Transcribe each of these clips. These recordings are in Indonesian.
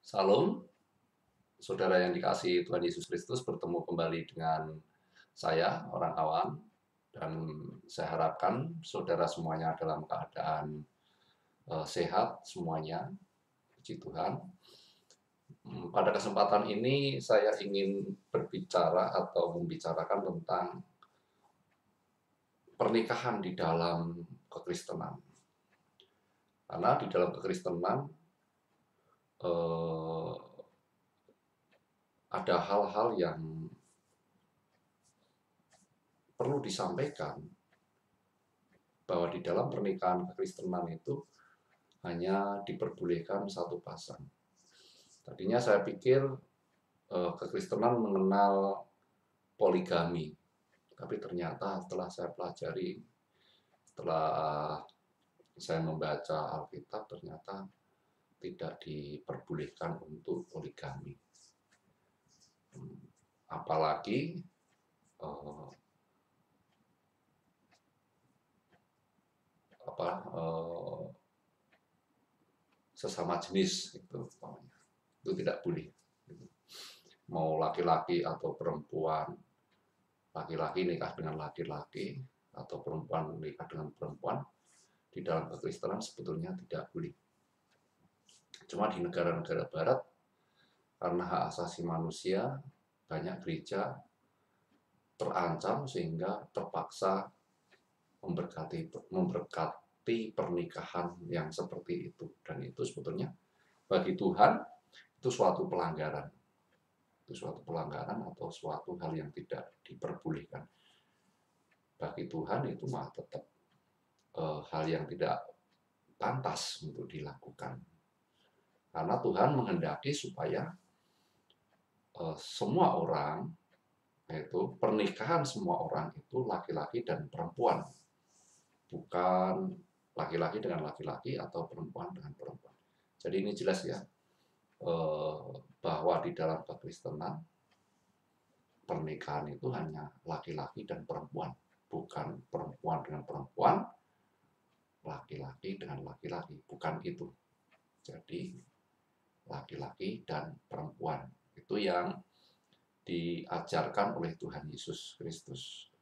Salam, saudara yang dikasihi Tuhan Yesus Kristus, bertemu kembali dengan saya, orang awam, dan saya harapkan saudara semuanya dalam keadaan sehat semuanya, puji Tuhan. Pada kesempatan ini saya ingin berbicara atau membicarakan tentang pernikahan di dalam kekristenan. Karena di dalam kekristenan eh, ada hal-hal yang perlu disampaikan, bahwa di dalam pernikahan kekristenan itu hanya diperbolehkan satu pasang. Tadinya saya pikir kekristenan mengenal poligami, tapi ternyata setelah saya pelajari, setelah saya membaca Alkitab, ternyata tidak diperbolehkan untuk poligami. Apalagi eh, sesama jenis itu tidak boleh. Mau laki-laki atau perempuan, laki-laki nikah dengan laki-laki atau perempuan nikah dengan perempuan, di dalam kekristenan sebetulnya tidak boleh. Cuma di negara-negara barat, karena hak asasi manusia, banyak gereja terancam sehingga terpaksa memberkati pernikahan yang seperti itu. Dan itu sebetulnya bagi Tuhan itu suatu pelanggaran. Itu suatu pelanggaran atau suatu hal yang tidak diperbolehkan. Bagi Tuhan itu mah tetap hal yang tidak pantas untuk dilakukan. Karena Tuhan menghendaki supaya semua orang, yaitu pernikahan semua orang itu laki-laki dan perempuan, bukan laki-laki dengan laki-laki atau perempuan dengan perempuan. Jadi ini jelas ya, bahwa di dalam kekristenan pernikahan itu hanya laki-laki dan perempuan, bukan perempuan dengan perempuan, laki-laki dengan laki-laki, bukan itu. Jadi laki-laki dan perempuan itu yang diajarkan oleh Tuhan Yesus Kristus.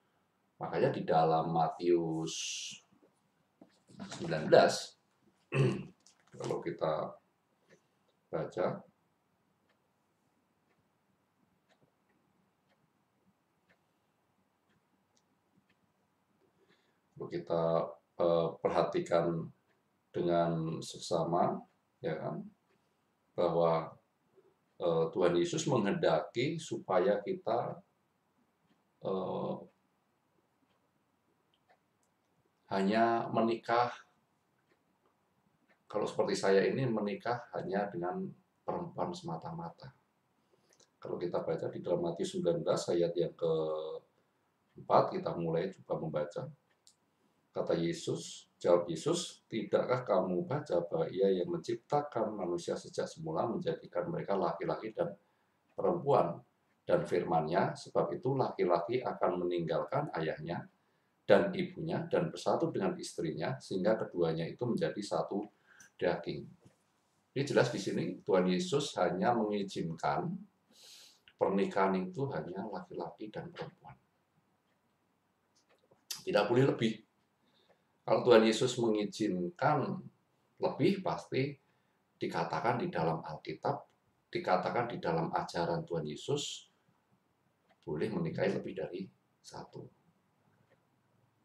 Makanya di dalam Matius 19 kalau kita baca, kalau kita perhatikan dengan seksama, ya kan, bahwa Tuhan Yesus menghendaki supaya kita hanya menikah, kalau seperti saya ini menikah hanya dengan perempuan semata-mata. Kalau kita baca di dalam Matius 19 ayat yang ke-4, kita mulai coba membaca. Kata Yesus, jawab Yesus, tidakkah kamu baca bahwa Ia yang menciptakan manusia sejak semula menjadikan mereka laki-laki dan perempuan, dan firman-Nya, sebab itu laki-laki akan meninggalkan ayahnya dan ibunya dan bersatu dengan istrinya sehingga keduanya itu menjadi satu daging. Ini jelas di sini Tuhan Yesus hanya mengizinkan pernikahan itu hanya laki-laki dan perempuan. Tidak boleh lebih. Kalau Tuhan Yesus mengizinkan lebih, pasti dikatakan di dalam Alkitab, dikatakan di dalam ajaran Tuhan Yesus, boleh menikahi lebih dari satu.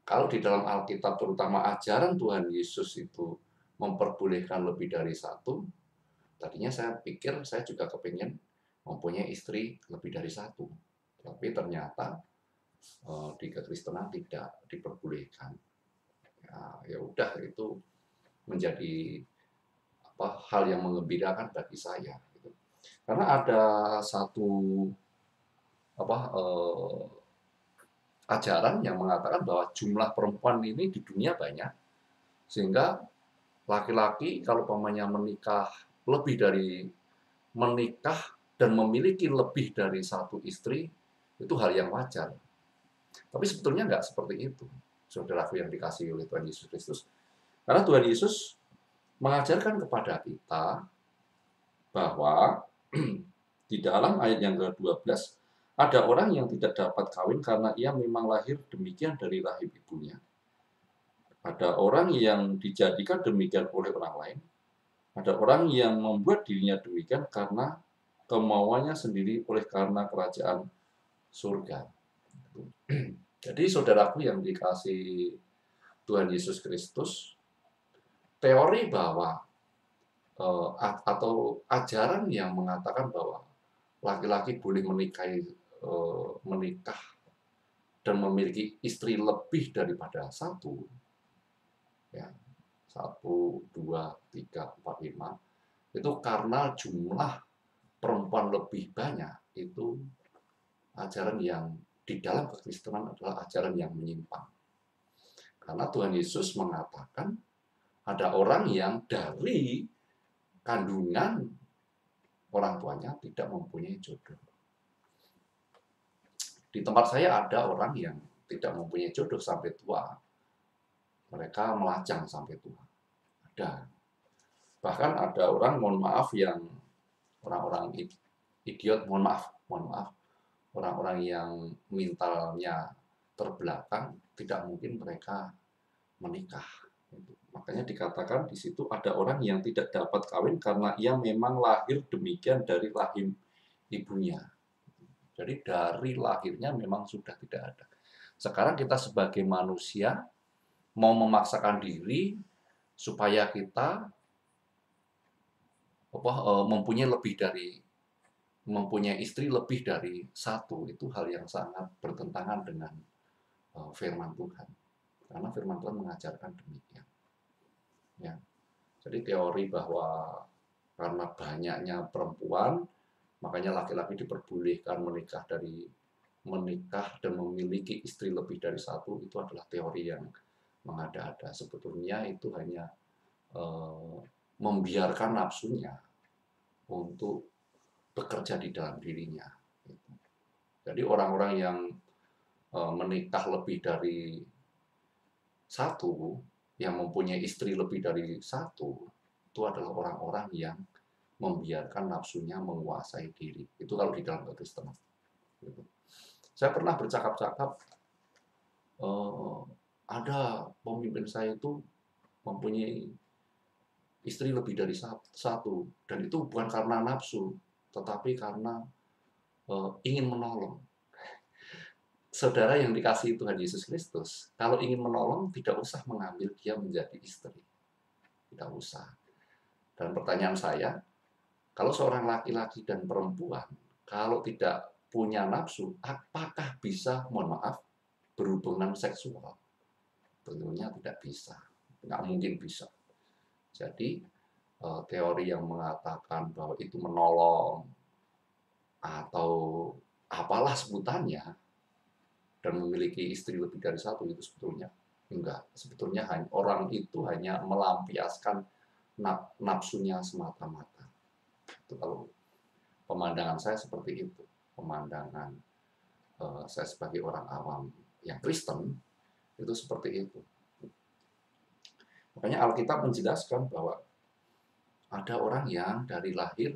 Kalau di dalam Alkitab, terutama ajaran Tuhan Yesus itu memperbolehkan lebih dari satu, tadinya saya pikir saya juga kepingin mempunyai istri lebih dari satu. Tapi ternyata di kekristenan tidak diperbolehkan. Ya udah, itu menjadi hal yang mengembirakan bagi saya gitu. Karena ada satu ajaran yang mengatakan bahwa jumlah perempuan ini di dunia banyak, sehingga laki-laki kalau pamannya menikah dan memiliki lebih dari satu istri, itu hal yang wajar. Tapi sebetulnya nggak seperti itu, saudaraku yang dikasihi oleh Tuhan Yesus Kristus. Karena Tuhan Yesus mengajarkan kepada kita bahwa di dalam ayat yang ke-12 ada orang yang tidak dapat kawin karena ia memang lahir demikian dari rahim ibunya. Ada orang yang dijadikan demikian oleh orang lain. Ada orang yang membuat dirinya demikian karena kemauannya sendiri oleh karena kerajaan surga. Jadi saudaraku yang dikasihi Tuhan Yesus Kristus, teori bahwa atau ajaran yang mengatakan bahwa laki-laki boleh menikah dan memiliki istri lebih daripada satu, ya, 1, 2, 3, 4, 5, itu karena jumlah perempuan lebih banyak, itu ajaran yang di dalam kekristenan adalah ajaran yang menyimpang. Karena Tuhan Yesus mengatakan ada orang yang dari kandungan orang tuanya tidak mempunyai jodoh. Di tempat saya ada orang yang tidak mempunyai jodoh sampai tua. Mereka melajang sampai tua. Ada. Bahkan ada orang, mohon maaf, yang orang-orang idiot, mohon maaf, orang-orang yang mentalnya terbelakang, tidak mungkin mereka menikah. Makanya dikatakan di situ ada orang yang tidak dapat kawin karena ia memang lahir demikian dari rahim ibunya. Jadi dari lahirnya memang sudah tidak ada. Sekarang kita sebagai manusia mau memaksakan diri supaya kita mempunyai istri lebih dari satu, itu hal yang sangat bertentangan dengan firman Tuhan. Karena firman Tuhan mengajarkan demikian. Ya. Jadi teori bahwa karena banyaknya perempuan, makanya laki-laki diperbolehkan menikah dan memiliki istri lebih dari satu, itu adalah teori yang mengada-ada. Sebetulnya itu hanya membiarkan nafsunya untuk bekerja di dalam dirinya. Jadi orang-orang yang menikah lebih dari satu, yang mempunyai istri lebih dari satu, itu adalah orang-orang yang membiarkan nafsunya menguasai diri. Itu kalau di dalam kekristenan. Saya pernah bercakap-cakap, ada pemimpin saya itu mempunyai istri lebih dari satu, dan itu bukan karena nafsu, tetapi karena ingin menolong. Saudara yang dikasihi Tuhan Yesus Kristus, kalau ingin menolong tidak usah mengambil dia menjadi istri. Tidak usah. Dan pertanyaan saya, kalau seorang laki-laki dan perempuan, kalau tidak punya nafsu, apakah bisa, mohon maaf, berhubungan seksual? Tentunya tidak bisa. Nggak mungkin bisa. Jadi, teori yang mengatakan bahwa itu menolong, atau apalah sebutannya, dan memiliki istri lebih dari satu, itu sebetulnya enggak. Sebetulnya orang itu hanya melampiaskan nafsunya semata-mata. Itu kalau pemandangan saya seperti itu. Pemandangan saya sebagai orang awam yang Kristen, itu seperti itu. Makanya Alkitab menjelaskan bahwa ada orang yang dari lahir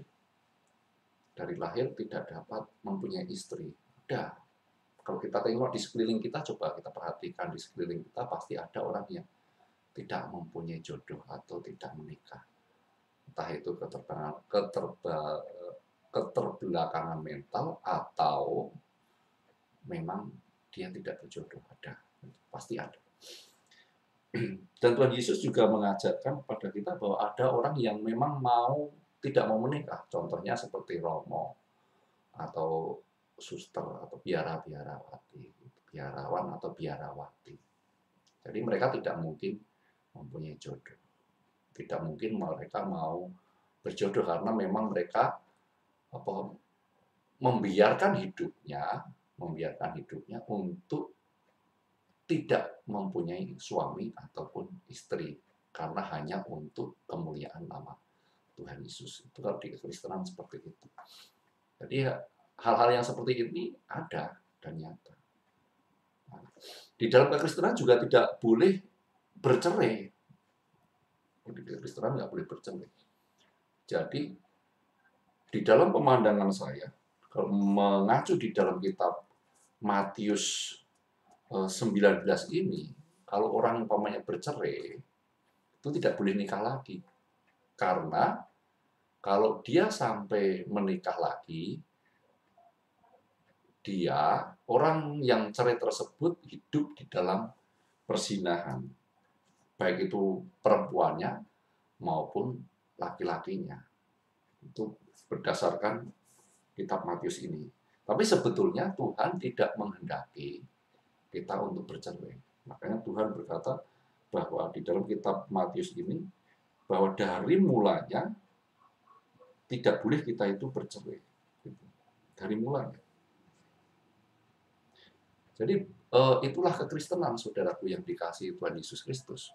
tidak dapat mempunyai istri. Ada. Kalau kita tengok di sekeliling kita, coba kita perhatikan di sekeliling kita, pasti ada orang yang tidak mempunyai jodoh atau tidak menikah. Entah itu keterbelakangan mental atau memang dia tidak berjodoh. Ada. Pasti ada. Dan Tuhan Yesus juga mengajarkan kepada kita bahwa ada orang yang memang tidak mau menikah. Contohnya seperti Romo atau suster atau biarawan atau biarawati. Jadi mereka tidak mungkin mempunyai jodoh. Tidak mungkin mereka mau berjodoh karena memang mereka membiarkan hidupnya untuk tidak mempunyai suami ataupun istri karena hanya untuk kemuliaan nama Tuhan Yesus. Itu kalau di kekristenan seperti itu. Jadi hal-hal yang seperti ini ada dan nyata. Di dalam kekristenan juga tidak boleh bercerai. Di kekristenan nggak boleh bercerai. Jadi di dalam pemandangan saya, kalau mengacu di dalam kitab Matius 19 ini, kalau orang umpamanya bercerai, itu tidak boleh nikah lagi. Karena kalau dia sampai menikah lagi, orang yang cerai tersebut hidup di dalam persinahan. Baik itu perempuannya maupun laki-lakinya. Itu berdasarkan kitab Matius ini. Tapi sebetulnya Tuhan tidak menghendaki kita untuk bercerai. Makanya Tuhan berkata bahwa di dalam kitab Matius ini, bahwa dari mulanya tidak boleh kita itu bercerai. Dari mulanya. Jadi itulah kekristenan, saudaraku yang dikasihi Tuhan Yesus Kristus.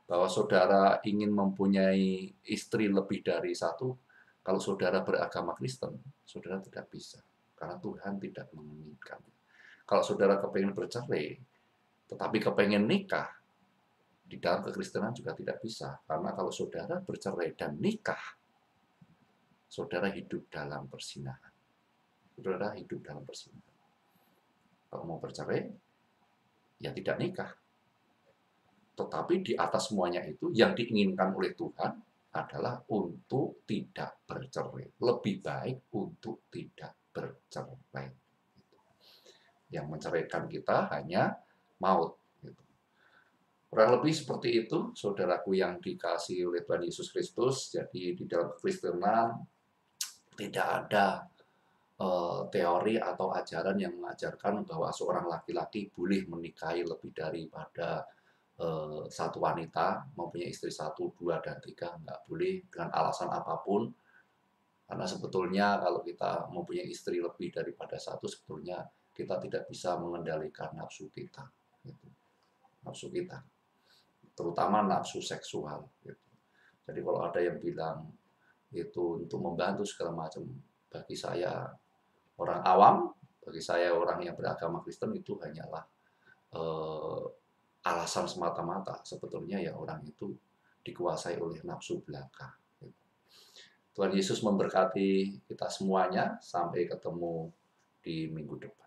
Bahwa saudara ingin mempunyai istri lebih dari satu, kalau saudara beragama Kristen, saudara tidak bisa. Karena Tuhan tidak menginginkan. Kalau saudara kepengen bercerai, tetapi kepengen nikah, di dalam kekristenan juga tidak bisa. Karena kalau saudara bercerai dan nikah, saudara hidup dalam persinahan. Saudara hidup dalam persinahan. Kalau mau bercerai, ya tidak nikah. Tetapi di atas semuanya itu, yang diinginkan oleh Tuhan adalah untuk tidak bercerai. Lebih baik untuk tidak bercerai. Yang menceraikan kita hanya maut. Kurang lebih seperti itu, saudaraku yang dikasihi oleh Tuhan Yesus Kristus. Jadi di dalam kekristenan tidak ada teori atau ajaran yang mengajarkan bahwa seorang laki-laki boleh menikahi lebih daripada satu wanita, mempunyai istri 1, 2, dan 3, nggak boleh dengan alasan apapun. Karena sebetulnya kalau kita mempunyai istri lebih daripada satu, sebetulnya kita tidak bisa mengendalikan nafsu kita. Gitu. Nafsu kita. Terutama nafsu seksual. Gitu. Jadi kalau ada yang bilang itu untuk membantu segala macam, bagi saya orang awam, bagi saya orang yang beragama Kristen, itu hanyalah alasan semata-mata. Sebetulnya ya orang itu dikuasai oleh nafsu belaka. Tuhan Yesus memberkati kita semuanya. Sampai ketemu di minggu depan.